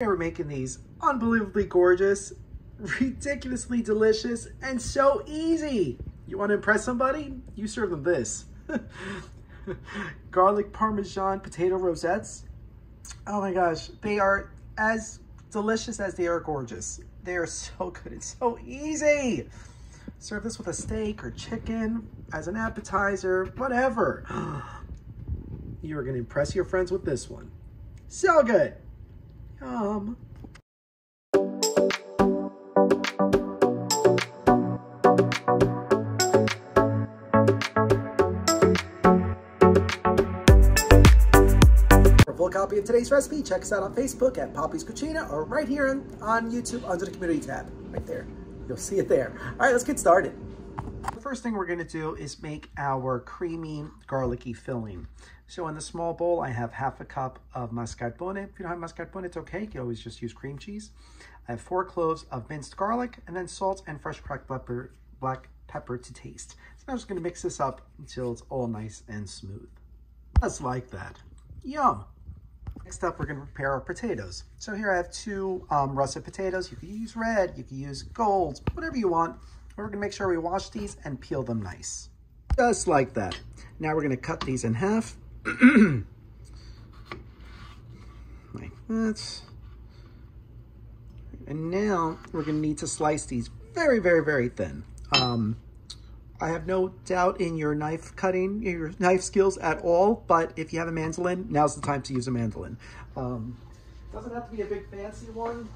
We're making these unbelievably gorgeous, ridiculously delicious, and so easy. You want to impress somebody? You serve them this. Garlic Parmesan potato rosettes. Oh my gosh, they are as delicious as they are gorgeous. They are so good. It's so easy. Serve this with a steak or chicken, as an appetizer, whatever. You are going to impress your friends with this one. So good. Yum. For a full copy of today's recipe, check us out on Facebook at Poppy's Cucina or right here on YouTube under the community tab. Right there. You'll see it there. All right, let's get started. The first thing we're going to do is make our creamy, garlicky filling. So in the small bowl, I have half a cup of mascarpone. If you don't have mascarpone, it's okay. You can always just use cream cheese. I have 4 cloves of minced garlic, and then salt and fresh cracked black pepper to taste. So I'm just going to mix this up until it's all nice and smooth. Just like that. Yum! Next up, we're going to prepare our potatoes. So here I have 2 russet potatoes. You can use red, you can use gold, whatever you want. We're going to make sure we wash these and peel them nice. Just like that. Now we're going to cut these in half. Like that. And now we're going to need to slice these very, very, very thin. I have no doubt in your knife cutting, your knife skills at all, but if you have a mandolin, now's the time to use a mandolin. Doesn't have to be a big fancy one.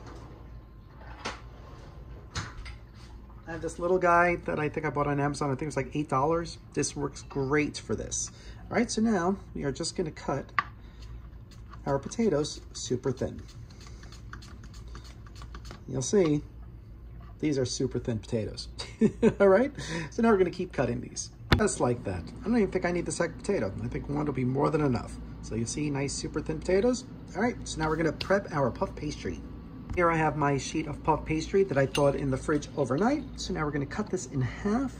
I have this little guy that I think I bought on Amazon. I think it's like $8. This works great for this. All right, so now we are just going to cut our potatoes super thin. You'll see, these are super thin potatoes. All right, so now we're going to keep cutting these. Just like that. I don't even think I need the second potato. I think one will be more than enough. So you see nice super thin potatoes. All right, so now we're going to prep our puff pastry. Here I have my sheet of puff pastry that I thawed in the fridge overnight. So now we're going to cut this in half.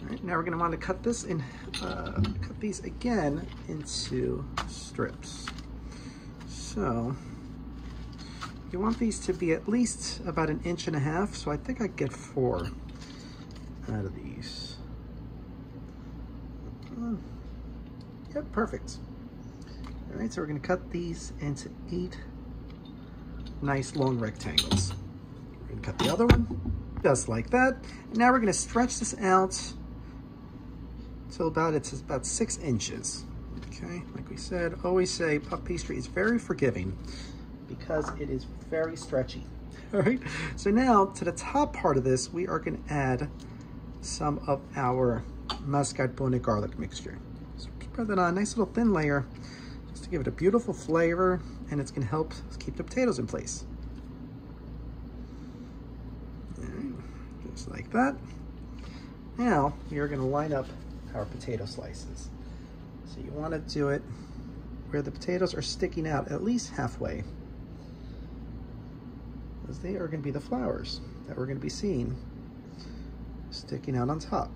All right, now we're going to want to cut this in, cut these again into strips. So you want these to be at least about 1.5 inches. So I think I get 4 out of these. Yep, perfect. All right, so we're going to cut these into 8 nice long rectangles. We're going to cut the other one just like that. And now we're going to stretch this out till it's about 6 inches. Okay, like we said, always say puff pastry is very forgiving because it is very stretchy. All right, so now to the top part of this, we are going to add some of our mascarpone garlic mixture. So spread that on, a nice little thin layer, just to give it a beautiful flavor, and it's going to help keep the potatoes in place. All right, just like that. Now we are going to line up our potato slices. So you want to do it where the potatoes are sticking out at least halfway, because they are going to be the flowers that we're going to be seeing sticking out on top.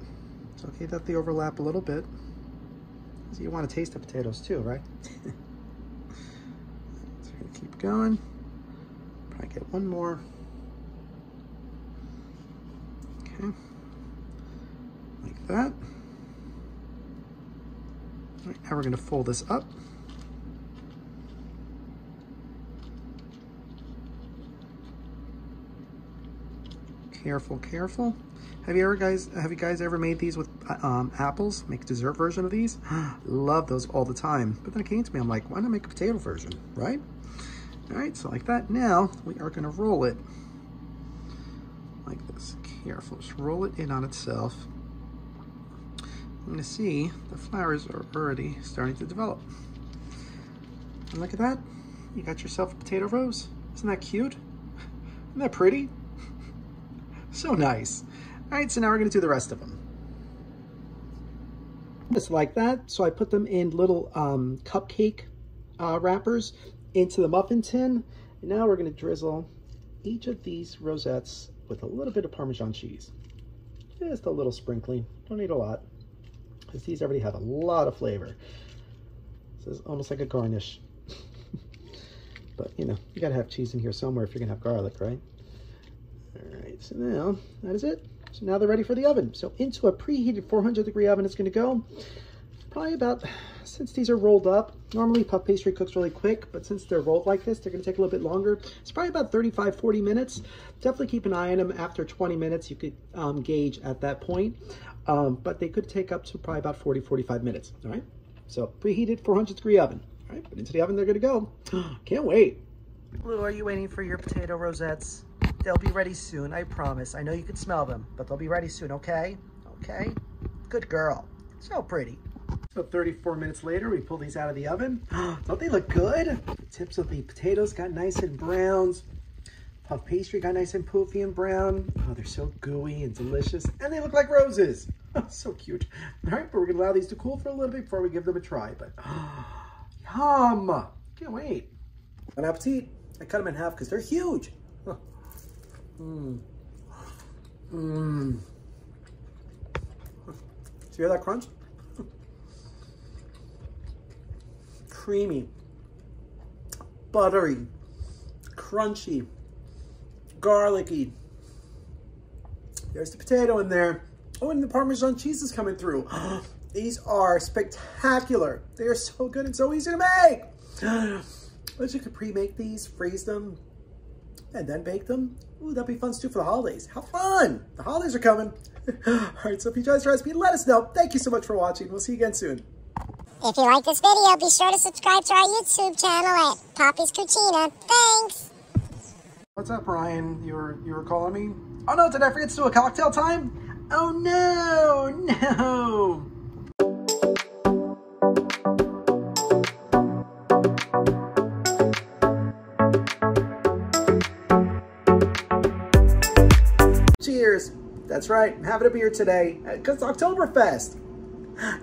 It's okay that they overlap a little bit, because you want to taste the potatoes too, right? So we're going to keep going. Probably get one more. Okay, like that. All right, now we're going to fold this up. Careful, careful. Have you guys ever made these with apples? Make a dessert version of these? Love those all the time. But then it came to me, I'm like, why not make a potato version, right? All right, so like that. Now we are going to roll it like this. Careful, just roll it in on itself. I'm going to see the flowers are already starting to develop. And look at that. You got yourself a potato rose. Isn't that cute? Isn't that pretty? So nice. All right, so now we're going to do the rest of them. Just like that. So I put them in little cupcake wrappers into the muffin tin. And now we're going to drizzle each of these rosettes with a little bit of Parmesan cheese. Just a little sprinkling. Don't need a lot, because these already have a lot of flavor. This is almost like a garnish. but you know, you gotta have cheese in here somewhere if you're gonna have garlic, right? All right, so now that is it. So now they're ready for the oven. So into a preheated 400-degree oven it's gonna go. Probably about, since these are rolled up, normally puff pastry cooks really quick, but since they're rolled like this, they're gonna take a little bit longer. It's probably about 35-40 minutes. Definitely keep an eye on them. After 20 minutes, you could gauge at that point, but they could take up to probably about 40-45 minutes, all right? So preheated 400-degree oven. All right, but into the oven they're gonna go. Can't wait. Lou, are you waiting for your potato rosettes? They'll be ready soon, I promise. I know you can smell them, but they'll be ready soon, okay? Okay? Good girl. So pretty. So 34 minutes later, we pull these out of the oven. Don't they look good? The tips of the potatoes got nice and browns. Puff pastry got nice and poofy and brown. Oh, they're so gooey and delicious. And they look like roses. So cute. All right, but we're gonna allow these to cool for a little bit before we give them a try. But yum! Can't wait. Bon appetit. I cut them in half because they're huge. Mmm. Mmm. See that crunch? Creamy, buttery, crunchy, garlicky. There's the potato in there. Oh, and the Parmesan cheese is coming through. These are spectacular. They are so good and so easy to make. But you could pre-make these, freeze them, and then bake them. Ooh, that'd be fun to do for the holidays. How fun! The holidays are coming. All right, so if you enjoyed this recipe, let us know. Thank you so much for watching. We'll see you again soon. If you like this video, be sure to subscribe to our YouTube channel at Poppy's Cucina. Thanks! What's up, Ryan? You were calling me? Oh no, did I forget to do a cocktail time? Oh no, no! Cheers! That's right, I'm having a beer today, because it's Oktoberfest!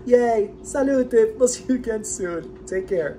Yay! Salute! We'll see you again soon. Take care.